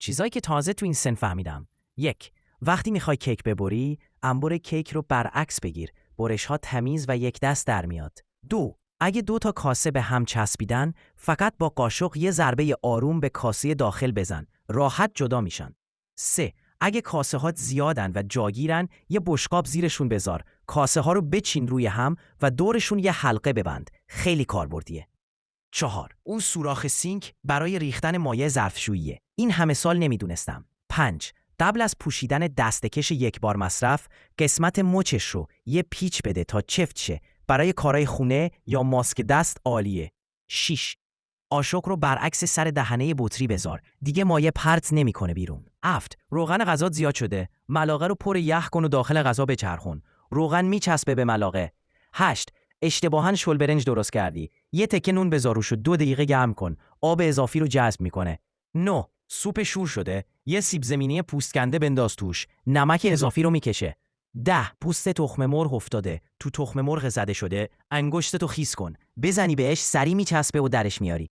چیزایی که تازه تو این سن فهمیدم. 1. وقتی میخوای کیک ببری، انبر کیک رو برعکس بگیر. برش‌ها تمیز و یک دست در میاد. 2. اگه 2 تا کاسه به هم چسبیدن، فقط با قاشق یه ضربه آروم به کاسه داخل بزن. راحت جدا میشن. 3. اگه کاسه ها زیادن و جاگیرن، یه بشقاب زیرشون بذار. کاسه ها رو بچین روی هم و دورشون یه حلقه ببند. خیلی کاربردیه. 4. اون سوراخ سینک برای ریختن مایع ظرفشوییه. این همه سال نمیدونستم. 5. قبل از پوشیدن دستکش یک بار مصرف، قسمت مچش رو یه پیچ بده تا چفت شه. برای کارهای خونه یا ماسک دست عالیه. 6. قاشق رو برعکس سر دهنه بطری بذار. دیگه مایع پرت نمیکنه بیرون. 7. روغن غذا زیاد شده. ملاقه رو پر یخ کن و داخل غذا بچرخون. روغن میچسبه به ملاقه. 8. اشتباهاً شل برنج درست کردی. یه تکه نون بذار روش و 2 دقیقه گرم کن. آب اضافی رو جذب میکنه. 9. سوپ شور شده. یه سیب زمینی پوست کنده بنداز توش. نمک اضافی رو میکشه. 10. پوست تخم مرغ افتاده. تو تخم مرغ زده شده. انگشتتو خیس کن. بزنی بهش، سری میچسبه و درش میاری.